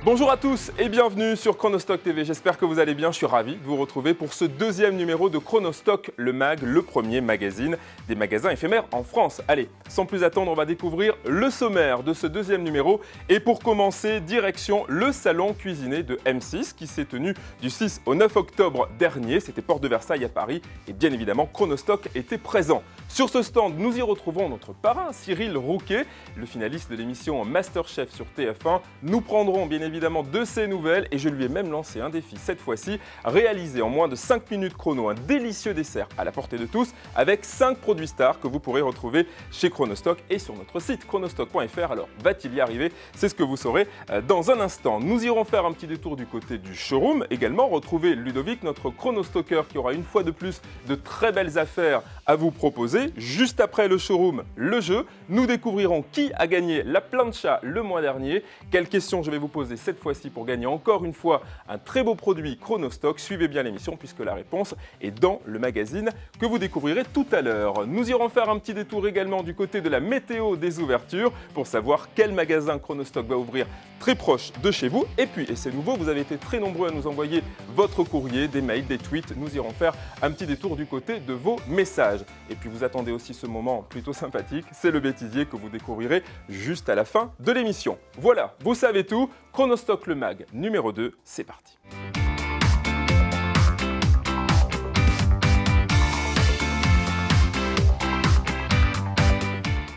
Bonjour à tous et bienvenue sur Chronostock TV. J'espère que vous allez bien. Je suis ravi de vous retrouver pour ce deuxième numéro de Chronostock, le mag, le premier magazine des magasins éphémères en France. Allez, sans plus attendre, on va découvrir le sommaire de ce deuxième numéro. Et pour commencer, direction le salon cuisiné de M6 qui s'est tenu du 6 au 9 octobre dernier. C'était Porte de Versailles à Paris et bien évidemment Chronostock était présent. Sur ce stand, nous y retrouvons notre parrain Cyril Rouquet, le finaliste de l'émission Masterchef sur TF1. Nous prendrons bien évidemment de ses nouvelles et je lui ai même lancé un défi cette fois-ci, réalisé en moins de 5 minutes chrono, un délicieux dessert à la portée de tous avec 5 produits stars que vous pourrez retrouver chez Chronostock et sur notre site chronostock.fr. Alors va-t-il y arriver? C'est ce que vous saurez dans un instant. Nous irons faire un petit détour du côté du showroom, également retrouver Ludovic, notre chronostocker qui aura une fois de plus de très belles affaires à vous proposer. Juste après le showroom, le jeu, nous découvrirons qui a gagné la plancha le mois dernier, quelles questions je vais vous poser cette fois-ci pour gagner encore une fois un très beau produit Chronostock. Suivez bien l'émission puisque la réponse est dans le magazine que vous découvrirez tout à l'heure. Nous irons faire un petit détour également du côté de la météo des ouvertures pour savoir quel magasin Chronostock va ouvrir très proche de chez vous. Et puis, et c'est nouveau, vous avez été très nombreux à nous envoyer votre courrier, des mails, des tweets. Nous irons faire un petit détour du côté de vos messages. Et puis vous attendez aussi ce moment plutôt sympathique, c'est le bêtisier que vous découvrirez juste à la fin de l'émission. Voilà, vous savez tout, Chronostock le mag numéro 2, c'est parti.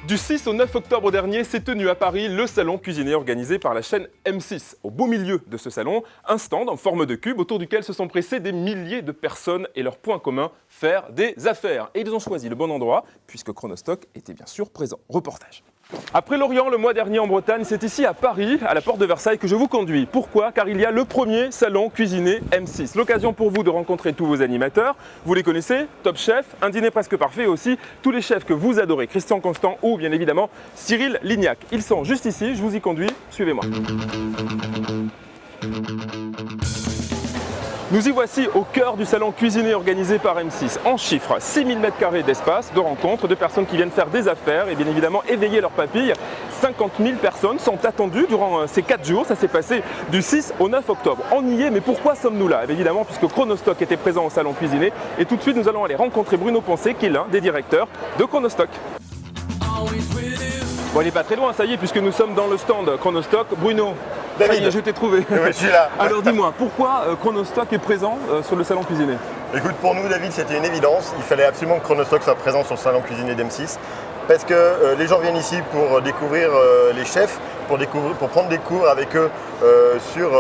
Du 6 au 9 octobre dernier, s'est tenu à Paris le salon cuisiné organisé par la chaîne M6. Au beau milieu de ce salon, un stand en forme de cube autour duquel se sont pressés des milliers de personnes et leur point commun, faire des affaires. Et ils ont choisi le bon endroit puisque Chronostock était bien sûr présent. Reportage. Après Lorient le mois dernier en Bretagne, c'est ici à Paris, à la Porte de Versailles, que je vous conduis. Pourquoi? Car il y a le premier salon cuisiné M6. L'occasion pour vous de rencontrer tous vos animateurs. Vous les connaissez, Top Chef, Un dîner presque parfait et aussi tous les chefs que vous adorez, Christian Constant ou bien évidemment Cyril Lignac. Ils sont juste ici, je vous y conduis, suivez-moi. Nous y voici au cœur du salon cuisiné organisé par M6. En chiffres, 6000 m² d'espace, de rencontres, de personnes qui viennent faire des affaires et bien évidemment éveiller leurs papilles. 50 000 personnes sont attendues durant ces 4 jours. Ça s'est passé du 6 au 9 octobre. On y est, mais pourquoi sommes-nous là? Évidemment, puisque Chronostock était présent au salon cuisiné. Et tout de suite, nous allons aller rencontrer Bruno Poncé, qui est l'un des directeurs de Chronostock. Bon, il n'est pas très loin, ça y est, puisque nous sommes dans le stand Chronostock. Bruno, David. ça y est, je t'ai trouvé. Oui, je suis là. Alors dis-moi, pourquoi Chronostock est présent sur le salon cuisiné? Écoute, pour nous, David, c'était une évidence. Il fallait absolument que Chronostock soit présent sur le salon cuisiné d'M6 parce que les gens viennent ici pour découvrir les chefs, pour prendre des cours avec eux sur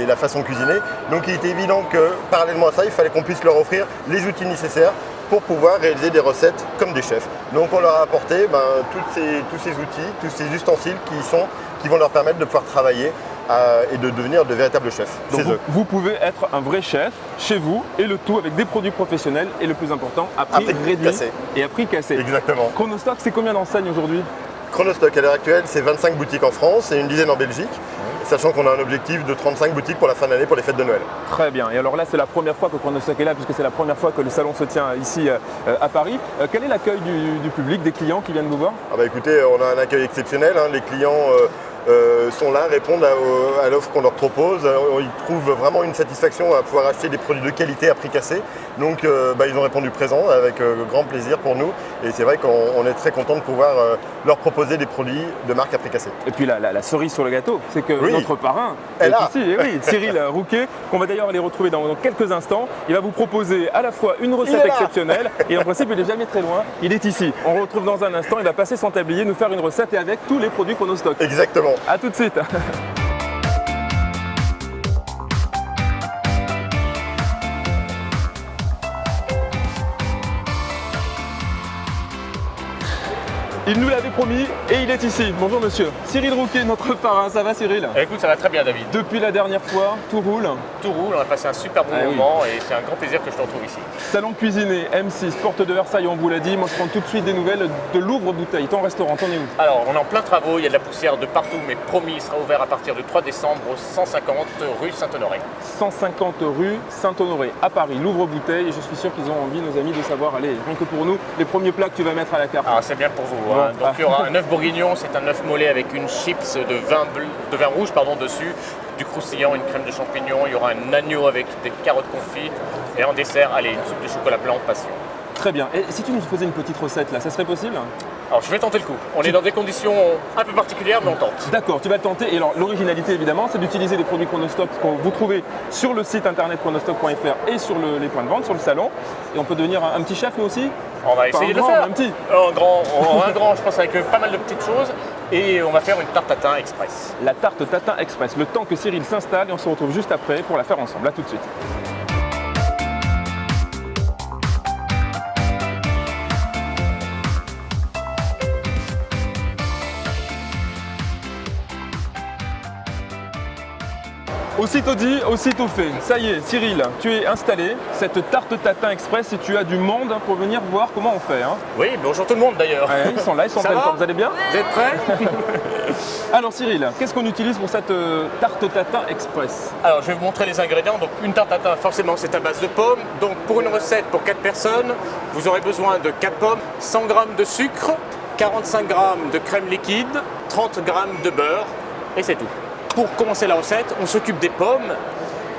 la façon de cuisiner. Donc il était évident que, parallèlement à ça, il fallait qu'on puisse leur offrir les outils nécessaires pour pouvoir réaliser des recettes comme des chefs. Donc on leur a apporté tous ces outils, tous ces ustensiles qui vont leur permettre de pouvoir travailler et de devenir de véritables chefs Donc chez eux. Vous pouvez être un vrai chef chez vous et le tout avec des produits professionnels et le plus important, à prix réduit cassé. et à prix cassé. Exactement. Chronostock, c'est combien d'enseignes aujourd'hui? Chronostock à l'heure actuelle, c'est 25 boutiques en France et une dizaine en Belgique, sachant qu'on a un objectif de 35 boutiques pour la fin de l'année pour les fêtes de Noël. Très bien. Et alors là, c'est la première fois que Chronostock est là, puisque c'est la première fois que le salon se tient ici à Paris. Quel est l'accueil du public, des clients qui viennent vous voir? Écoutez, on a un accueil exceptionnel. Les clients sont là, répondent à l'offre qu'on leur propose. Ils trouvent vraiment une satisfaction à pouvoir acheter des produits de qualité à prix cassé. Donc ils ont répondu présent avec grand plaisir pour nous. Et c'est vrai qu'on est très content de pouvoir leur proposer des produits de marque à prix cassé. Et puis la cerise sur le gâteau, c'est que notre parrain est là. Ici, et oui, Cyril Rouquet, qu'on va d'ailleurs aller retrouver dans quelques instants. Il va vous proposer à la fois une recette exceptionnelle et en principe il n'est jamais très loin, il est ici. On le retrouve dans un instant, il va passer son tablier, nous faire une recette et avec tous les produits Chronostock. Exactement. A tout de suite. Il nous l'avait promis et il est ici. Bonjour monsieur. Cyril Rouquet, notre parrain. Ça va Cyril? Écoute, ça va très bien David. Depuis la dernière fois, tout roule? Tout roule, on a passé un super bon moment et c'est un grand plaisir que je te retrouve ici. Salon cuisiné, M6, Porte de Versailles, on vous l'a dit. Moi je prends tout de suite des nouvelles de l'ouvre-bouteille. Ton restaurant, t'en es où? Alors, on est en plein travaux, il y a de la poussière de partout, mais promis, il sera ouvert à partir du 3 décembre au 150 rue Saint-Honoré. 150 rue Saint-Honoré, à Paris, l'ouvre-bouteille. Et je suis sûr qu'ils ont envie, nos amis, de savoir, allez, rien que pour nous, les premiers plats que tu vas mettre à la carte. Ah, c'est bien pour vous. Hein. Donc il y aura un œuf bourguignon, c'est un œuf mollet avec une chips de vin rouge dessus. du croustillant, une crème de champignons, il y aura un agneau avec des carottes confites et en dessert, allez, une soupe de chocolat blanc passion. Très bien. Et si tu nous faisais une petite recette là, ça serait possible? Alors je vais tenter le coup. On est dans des conditions un peu particulières, mais on tente. D'accord, tu vas tenter. Et alors, l'originalité évidemment, c'est d'utiliser les produits Chronostock que vous trouvez sur le site internet chronostock.fr et sur les points de vente, sur le salon. Et on peut devenir un petit chef nous aussi? On va essayer Pas de un le grand, faire. un petit. Un grand, je pense, avec pas mal de petites choses. Et on va faire une tarte tatin express. La tarte tatin express. Le temps que Cyril s'installe et on se retrouve juste après pour la faire ensemble. À tout de suite. Aussitôt dit, aussitôt fait. Ça y est, Cyril, tu es installé. Cette tarte tatin express et tu as du monde pour venir voir comment on fait. Hein. Oui, bonjour tout le monde d'ailleurs. Ouais, ils sont là, ils sont en Ça pleine va forme. Vous allez bien? Vous êtes prêts? Alors Cyril, qu'est-ce qu'on utilise pour cette tarte tatin express? Alors je vais vous montrer les ingrédients. Donc une tarte tatin, forcément c'est à base de pommes. Donc pour une recette pour 4 personnes, vous aurez besoin de 4 pommes, 100 g de sucre, 45 g de crème liquide, 30 g de beurre et c'est tout. Pour commencer la recette, on s'occupe des pommes.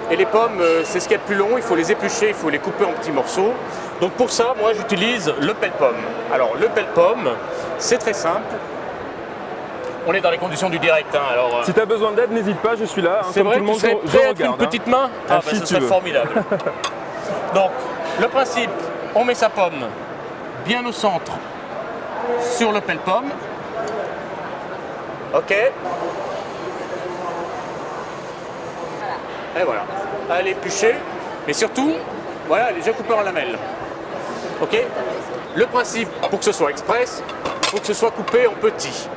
Et les pommes, c'est ce qu'il y a de plus long, il faut les éplucher, il faut les couper en petits morceaux. Donc pour ça, moi j'utilise le pelle-pomme. Alors le pelle-pomme, c'est très simple. On est dans les conditions du direct. Hein, alors, Si tu as besoin d'aide, n'hésite pas, je suis là. Hein, c'est comme vrai, tout le tu monde, serais je prêt avec regarde. une petite main? Ah, Ce si tu serait veux. formidable. Donc le principe, on met sa pomme bien au centre sur le pelle-pomme. Ok. Et voilà, elle est épluchée, mais surtout, voilà, elle est déjà coupée en lamelles. Ok. Le principe, pour que ce soit express, il faut que ce soit coupé en petits.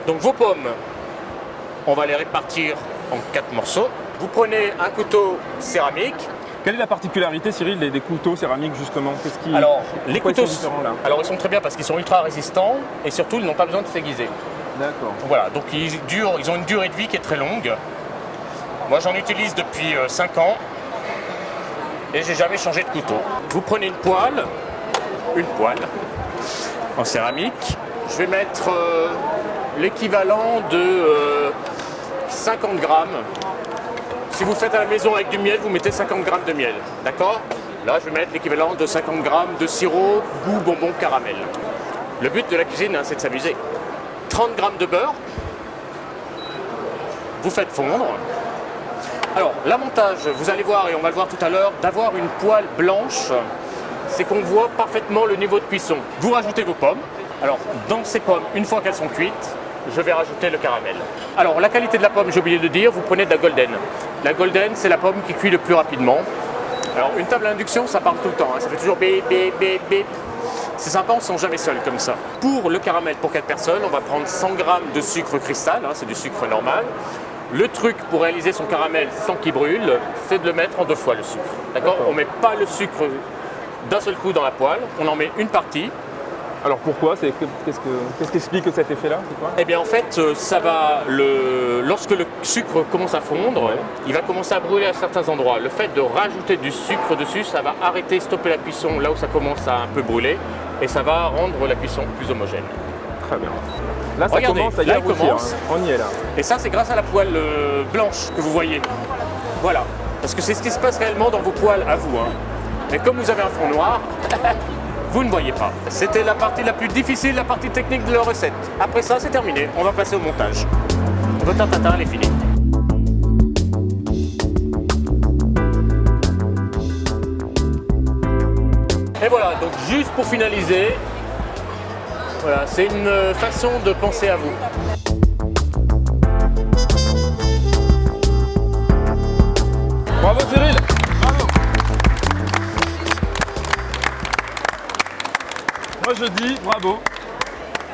Donc vos pommes, on va les répartir en 4 morceaux. Vous prenez un couteau céramique. Quelle est la particularité, Cyril, des couteaux céramiques justement? Qu'est-ce qui... Alors, les Pourquoi ils couteaux, sont différents, là? alors ils sont très bien parce qu'ils sont ultra résistants et surtout ils n'ont pas besoin de s'aiguiser. D'accord. Voilà, donc ils ont une durée de vie qui est très longue. Moi j'en utilise depuis 5 ans et j'ai jamais changé de couteau. Vous prenez une poêle en céramique. Je vais mettre l'équivalent de 50 grammes. Si vous faites à la maison avec du miel, vous mettez 50 grammes de miel, d'accord? Là je vais mettre l'équivalent de 50 grammes de sirop goût bonbon caramel. Le but de la cuisine, hein, c'est de s'amuser. 30 grammes de beurre. Vous faites fondre. Alors, l'avantage, vous allez voir, et on va le voir tout à l'heure, d'avoir une poêle blanche, c'est qu'on voit parfaitement le niveau de cuisson. Vous rajoutez vos pommes. Alors, dans ces pommes, une fois qu'elles sont cuites, je vais rajouter le caramel. Alors, la qualité de la pomme, j'ai oublié de dire, vous prenez de la golden. La golden, c'est la pomme qui cuit le plus rapidement. Alors, une table à induction, ça parle tout le temps, hein. Ça fait toujours bip, bip, bip, bip. C'est sympa, on ne se sent jamais seul comme ça. Pour le caramel pour 4 personnes, on va prendre 100 g de sucre cristal, hein, c'est du sucre normal. Le truc pour réaliser son caramel sans qu'il brûle, c'est de le mettre en 2 fois le sucre. D'accord ? On ne met pas le sucre d'un seul coup dans la poêle, on en met une partie. Alors pourquoi? Qu'est-ce qui explique cet effet-là? C'est quoi? Eh bien en fait, ça va lorsque le sucre commence à fondre, il va commencer à brûler à certains endroits. Le fait de rajouter du sucre dessus, ça va arrêter, stopper la cuisson là où ça commence à un peu brûler et ça va rendre la cuisson plus homogène. Très bien. Là, ça Regardez, commence à y là, il aboutir, commence. hein. On y est là. Et ça, c'est grâce à la poêle blanche que vous voyez. Voilà. Parce que c'est ce qui se passe réellement dans vos poêles à vous. Hein. Mais comme vous avez un fond noir, vous ne voyez pas. C'était la partie la plus difficile, la partie technique de la recette. Après ça, c'est terminé. On va passer au montage. Votre tarte tatin, elle est finie. Et voilà, donc juste pour finaliser, voilà, c'est une façon de penser à vous. Bravo Cyril! Bravo! Moi je dis bravo.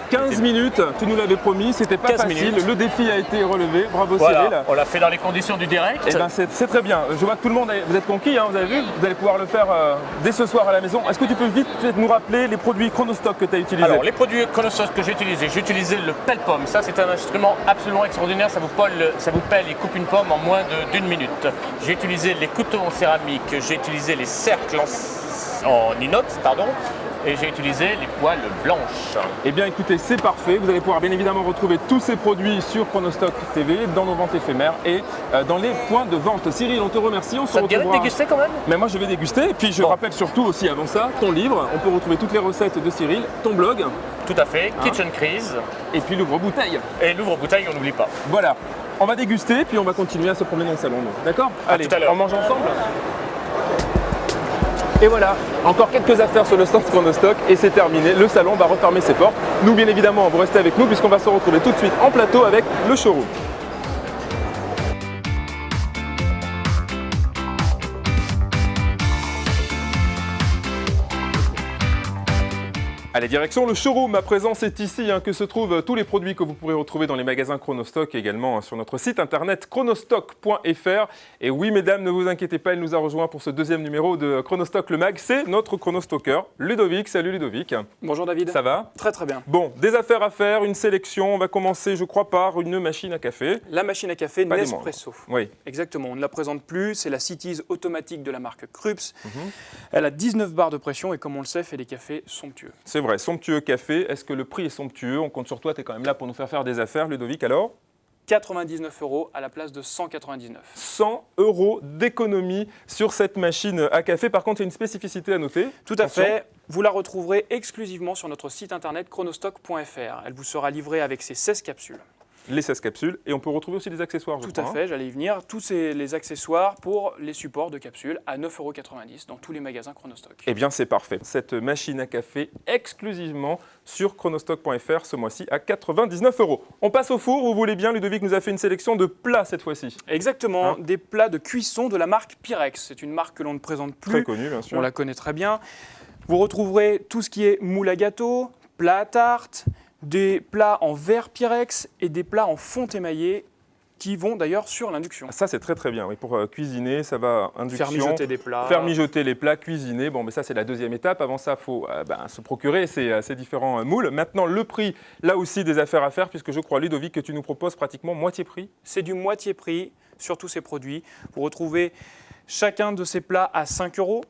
15 minutes, tu nous l'avais promis, c'était pas 15 facile, minutes. le défi a été relevé, bravo Cyril. Voilà, on l'a fait dans les conditions du direct. Eh ben c'est très bien, je vois que tout le monde, vous êtes conquis, hein, vous avez vu, vous allez pouvoir le faire dès ce soir à la maison. Est-ce que tu peux vite nous rappeler les produits Chronostock que tu as utilisés? Alors, les produits Chronostock que j'ai utilisé le pelle-pomme. Ça, c'est un instrument absolument extraordinaire. Ça vous pèle et coupe une pomme en moins d'une minute. J'ai utilisé les couteaux en céramique, j'ai utilisé les cercles en inox, pardon. et j'ai utilisé les poêles blanches. Eh bien écoutez, c'est parfait. Vous allez pouvoir bien évidemment retrouver tous ces produits sur Chronostock TV, dans nos ventes éphémères et dans les points de vente. Cyril, on te remercie. On se Ça te dirait de retrouvera... déguster quand même? Mais moi je vais déguster. Et puis je rappelle surtout aussi avant ça, ton livre. On peut retrouver toutes les recettes de Cyril, ton blog. Tout à fait, Kitchen Crise. Et puis l'ouvre-bouteille. Et l'ouvre-bouteille, on n'oublie pas. Voilà. On va déguster, puis on va continuer à se promener dans le salon. D'accord? Allez, tout à l'heure. on mange ensemble. Et voilà, encore quelques affaires sur le stand Chronostock et c'est terminé. Le salon va refermer ses portes. Nous, bien évidemment, vous restez avec nous puisqu'on va se retrouver tout de suite en plateau avec le showroom. Allez, direction le showroom. À présent, c'est ici que se trouvent tous les produits que vous pourrez retrouver dans les magasins Chronostock et également sur notre site internet chronostock.fr. Et oui, mesdames, ne vous inquiétez pas, elle nous a rejoint pour ce deuxième numéro de Chronostock le Mag. C'est notre chronostocker, Ludovic. Salut Ludovic. Bonjour David. Ça va? Très très bien. Bon, des affaires à faire, une sélection. On va commencer, je crois, par une machine à café. La machine à café Pas des Nespresso. Oui. Exactement, on ne la présente plus, c'est la Cities automatique de la marque Krups. Elle a 19 barres de pression et comme on le sait, fait des cafés somptueux. C'est vrai, somptueux café. Est-ce que le prix est somptueux? On compte sur toi, tu es quand même là pour nous faire des affaires, Ludovic, alors? 99 € à la place de 199. 100 € d'économie sur cette machine à café. Par contre, il y a une spécificité à noter. Tout à Attention. fait, vous la retrouverez exclusivement sur notre site internet chronostock.fr. Elle vous sera livrée avec ses 16 capsules. Les 16 capsules. Et on peut retrouver aussi des accessoires, je Tout crois, à fait, j'allais y venir. Tous les accessoires pour les supports de capsules à 9,90 € dans tous les magasins Chronostock. Eh bien, c'est parfait. Cette machine à café exclusivement sur chronostock.fr ce mois-ci à 99 €. On passe au four. Vous voulez bien, Ludovic nous a fait une sélection de plats cette fois-ci. Exactement, des plats de cuisson de la marque Pyrex. C'est une marque que l'on ne présente plus. Très connu, bien sûr. On la connaît très bien. Vous retrouverez tout ce qui est moule à gâteau, plat à tarte, des plats en verre Pyrex et des plats en fonte émaillée qui vont d'ailleurs sur l'induction. Ça, c'est très très bien. Oui, pour cuisiner, ça va induction. Faire mijoter des plats. Faire mijoter les plats, cuisiner. Bon, mais ça, c'est la deuxième étape. Avant ça, il faut se procurer ces différents moules. Maintenant, le prix, là aussi, des affaires à faire, puisque je crois, Ludovic, que tu nous proposes pratiquement moitié prix. C'est du moitié prix sur tous ces produits. Vous retrouvez chacun de ces plats à 5 €.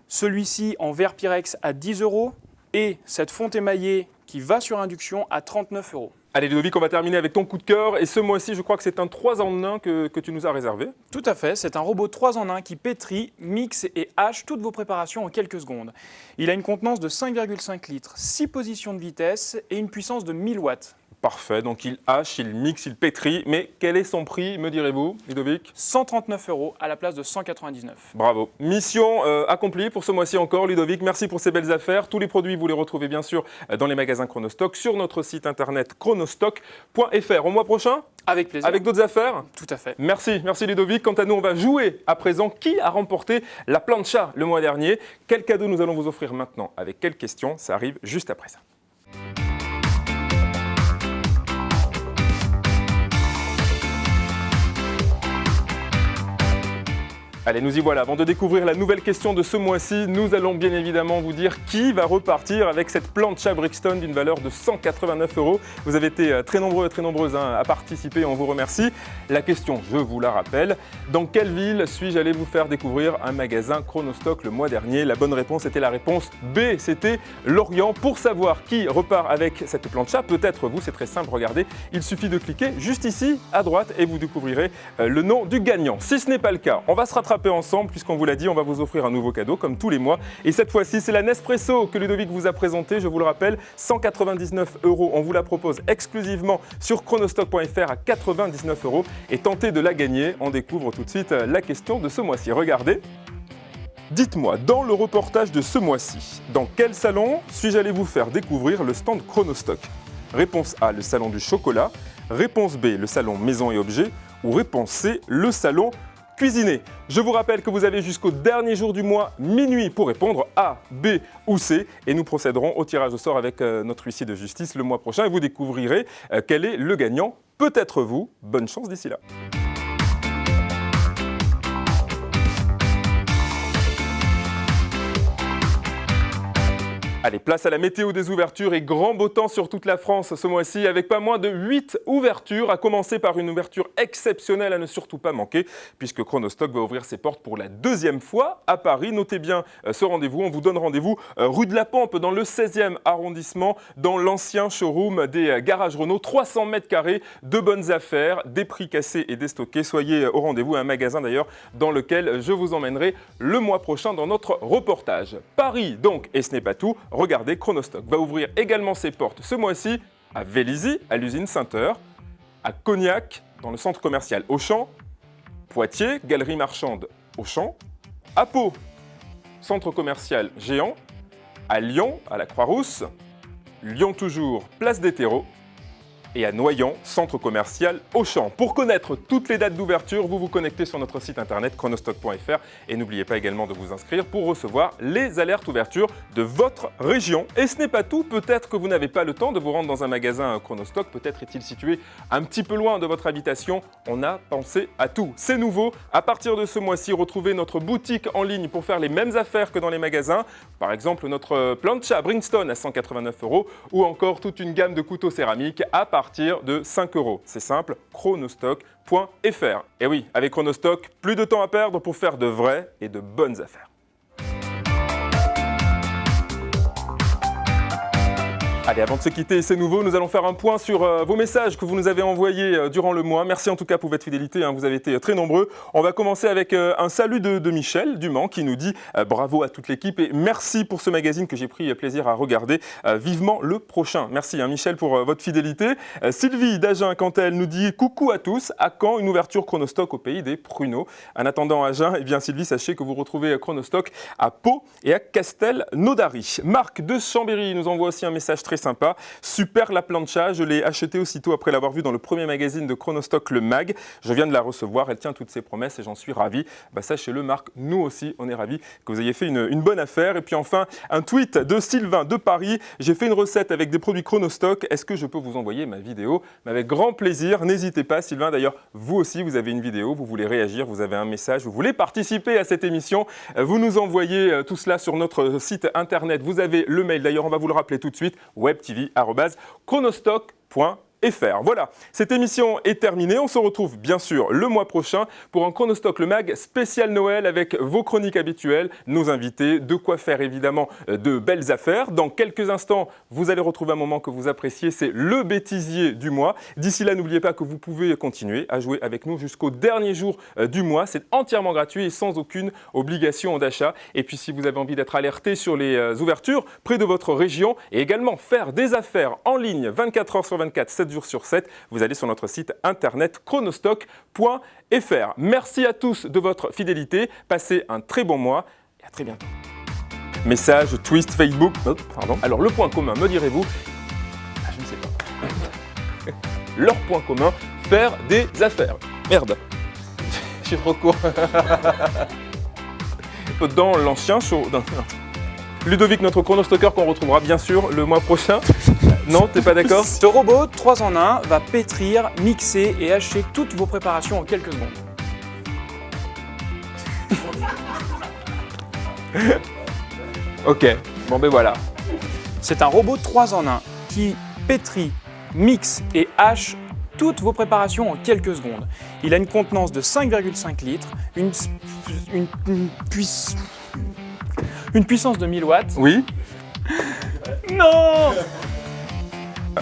Celui-ci en verre Pyrex à 10 € et cette fonte émaillée qui va sur induction à 39 €. Allez, Ludovic, on va terminer avec ton coup de cœur. Et ce mois-ci, je crois que c'est un 3 en 1 que tu nous as réservé. Tout à fait, c'est un robot 3 en 1 qui pétrit, mixe et hache toutes vos préparations en quelques secondes. Il a une contenance de 5,5 litres, 6 positions de vitesse et une puissance de 1000 watts. Parfait, donc il hache, il mixe, il pétrit. Mais quel est son prix, me direz-vous, Ludovic? 139 € à la place de 199. Bravo. Mission accomplie pour ce mois-ci encore, Ludovic. Merci pour ces belles affaires. Tous les produits, vous les retrouvez bien sûr dans les magasins Chronostock, sur notre site internet chronostock.fr. Au mois prochain, Avec plaisir. avec d'autres affaires. Tout à fait. Merci Ludovic. Quant à nous, on va jouer à présent. Qui a remporté la plancha le mois dernier? Quel cadeau nous allons vous offrir maintenant? Avec quelles questions? Ça arrive juste après ça. Allez, nous y voilà. Avant de découvrir la nouvelle question de ce mois-ci, nous allons bien évidemment vous dire qui va repartir avec cette plancha Brixton d'une valeur de 189 €. Vous avez été très nombreux et très nombreuses à participer, on vous remercie. La question, je vous la rappelle, dans quelle ville suis-je allé vous faire découvrir un magasin Chronostock le mois dernier? La bonne réponse était la réponse B, c'était Lorient. Pour savoir qui repart avec cette plancha, peut-être vous, c'est très simple, regardez, il suffit de cliquer juste ici à droite et vous découvrirez le nom du gagnant. Si ce n'est pas le cas, on va se rattraper ensemble puisqu'on vous l'a dit, on va vous offrir un nouveau cadeau comme tous les mois. Et cette fois-ci, c'est la Nespresso que Ludovic vous a présentée, je vous le rappelle, 199 €. On vous la propose exclusivement sur chronostock.fr à 99 € et tentez de la gagner. On découvre tout de suite la question de ce mois-ci. Regardez. Dites-moi, dans le reportage de ce mois-ci, dans quel salon suis-je allé vous faire découvrir le stand Chronostock? Réponse A, le salon du chocolat. Réponse B, le salon maison et objets. Ou réponse C, le salon cuisiner. Je vous rappelle que vous avez jusqu'au dernier jour du mois, minuit, pour répondre A, B ou C. Et nous procéderons au tirage au sort avec notre huissier de justice le mois prochain. Et vous découvrirez quel est le gagnant. Peut-être vous. Bonne chance d'ici là. Allez, place à la météo des ouvertures et grand beau temps sur toute la France ce mois-ci avec pas moins de 8 ouvertures, à commencer par une ouverture exceptionnelle à ne surtout pas manquer puisque Chronostock va ouvrir ses portes pour la deuxième fois à Paris. Notez bien ce rendez-vous, on vous donne rendez-vous rue de la Pampe dans le 16e arrondissement dans l'ancien showroom des garages Renault, 300 mètres carrés, de bonnes affaires, des prix cassés et déstockés. Soyez au rendez-vous, un magasin d'ailleurs dans lequel je vous emmènerai le mois prochain dans notre reportage. Paris donc, et ce n'est pas tout. Regardez, Chronostock va ouvrir également ses portes ce mois-ci à Vélizy, à l'usine Saint-Heure, à Cognac, dans le centre commercial Auchan, Poitiers, galerie marchande Auchan, à Pau, centre commercial Géant, à Lyon, à la Croix-Rousse, Lyon toujours, place des Terreaux, et à Noyant, centre commercial Auchan. Pour connaître toutes les dates d'ouverture, vous vous connectez sur notre site internet chronostock.fr et n'oubliez pas également de vous inscrire pour recevoir les alertes ouverture de votre région. Et ce n'est pas tout, peut-être que vous n'avez pas le temps de vous rendre dans un magasin Chronostock, peut-être est-il situé un petit peu loin de votre habitation. On a pensé à tout. C'est nouveau, à partir de ce mois-ci, retrouvez notre boutique en ligne pour faire les mêmes affaires que dans les magasins. Par exemple, notre plancha Bridgestone à 189 € ou encore toute une gamme de couteaux céramiques à partir de 5 €. C'est simple, chronostock.fr. Et oui, avec Chronostock, plus de temps à perdre pour faire de vraies et de bonnes affaires. Allez, avant de se quitter, c'est nouveau, nous allons faire un point sur vos messages que vous nous avez envoyés durant le mois. Merci en tout cas pour votre fidélité, vous avez été très nombreux. On va commencer avec un salut de Michel du Mans qui nous dit bravo à toute l'équipe et merci pour ce magazine que j'ai pris plaisir à regarder. Vivement le prochain. Merci Michel pour votre fidélité. Sylvie d'Agen, quant à elle, nous dit coucou à tous. À quand une ouverture Chronostock au pays des pruneaux? En attendant Agen, eh bien Sylvie, sachez que vous retrouvez Chronostock à Pau et à Castelnaudary. Marc de Chambéry nous envoie aussi un message très sympa. Super la plancha, je l'ai achetée aussitôt après l'avoir vue dans le premier magazine de Chronostock, le MAG. Je viens de la recevoir, elle tient toutes ses promesses et j'en suis ravi. Sachez-le Marc, nous aussi on est ravis que vous ayez fait une bonne affaire. Et puis enfin, un tweet de Sylvain de Paris. J'ai fait une recette avec des produits Chronostock. Est-ce que je peux vous envoyer ma vidéo? Avec grand plaisir, n'hésitez pas Sylvain. D'ailleurs, vous aussi, vous avez une vidéo, vous voulez réagir, vous avez un message, vous voulez participer à cette émission. Vous nous envoyez tout cela sur notre site internet. Vous avez le mail, d'ailleurs on va vous le rappeler tout de suite, webtv@chronostock.fr. Voilà, cette émission est terminée. On se retrouve bien sûr le mois prochain pour un Chronostock le Mag spécial Noël avec vos chroniques habituelles, nos invités, de quoi faire évidemment de belles affaires. Dans quelques instants, vous allez retrouver un moment que vous appréciez, c'est le bêtisier du mois. D'ici là, n'oubliez pas que vous pouvez continuer à jouer avec nous jusqu'au dernier jour du mois. C'est entièrement gratuit et sans aucune obligation d'achat. Et puis si vous avez envie d'être alerté sur les ouvertures près de votre région et également faire des affaires en ligne 24 h sur 24, 7 jours sur 7, vous allez sur notre site internet chronostock.fr. Merci à tous de votre fidélité, passez un très bon mois et à très bientôt. Message, twist, Facebook, pardon. Alors le point commun, me direz-vous? Je ne sais pas. Leur point commun, faire des affaires. Merde, je suis trop court. Dans l'ancien show... Ludovic, notre chronostocker qu'on retrouvera bien sûr le mois prochain. Non, t'es pas d'accord? Ce robot 3 en 1 va pétrir, mixer et hacher toutes vos préparations en quelques secondes. Ok, bon ben voilà. C'est un robot 3 en 1 qui pétrit, mixe et hache toutes vos préparations en quelques secondes. Il a une contenance de 5,5 litres, une puissance de 1000 watts. Oui. Non!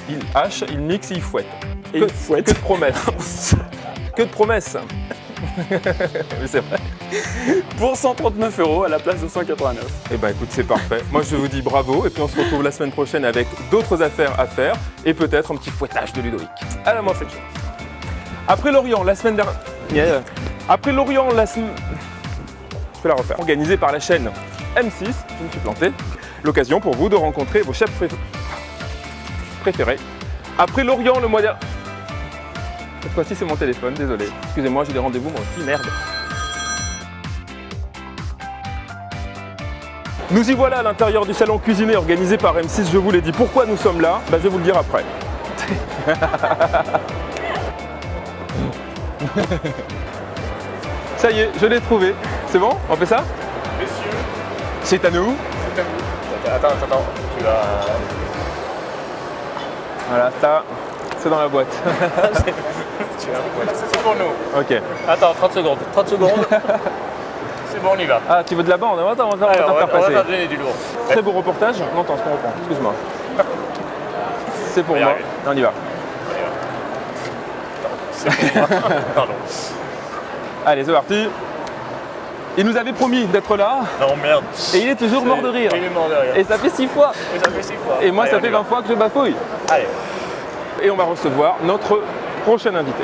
Il hache, il mixe, il fouette. Et il fouette. Que de promesses. Que de promesses. Oui, c'est vrai. Pour 139 € à la place de 189. Eh ben écoute, c'est parfait. Moi je vous dis bravo et puis on se retrouve la semaine prochaine avec d'autres affaires à faire et peut-être un petit fouettage de Ludovic. À la mois prochaine. Après Lorient, la semaine dernière. Yeah. Après Lorient, la semaine. Je peux la refaire. Organisé par la chaîne M6, je me suis planté. L'occasion pour vous de rencontrer vos chefs préférés. Après Lorient, le mois dernier. Cette fois-ci, c'est mon téléphone, désolé. Excusez-moi, j'ai des rendez-vous, moi aussi, merde. Nous y voilà à l'intérieur du salon cuisiné organisé par M6, je vous l'ai dit. Pourquoi nous sommes là? Je vais vous le dire après. Ça y est, je l'ai trouvé. C'est bon? On fait ça? Messieurs, c'est à nous. c'est à vous. Attends. Tu vas. Voilà, ça, c'est dans la boîte. C'est pour nous. Ok. Attends, 30 secondes. 30 secondes. C'est bon, on y va. Ah, tu veux de la bande? Attends, on va Allez, t'en faire on va passer. faire donner du lourd. Très beau reportage. Non, attends, ce qu'on reprend. Excuse-moi. C'est pour On y moi. arrive. On y va. Pardon. Allez, c'est parti. Il nous avait promis d'être là Non, merde. et il est toujours mort de rire. Il est mort de rire. Et ça fait 6 fois. Et ça fait 6 fois. Et moi, Allez, ça on y fait va. 20 fois que je bafouille. Allez. Et on va recevoir notre prochain invité.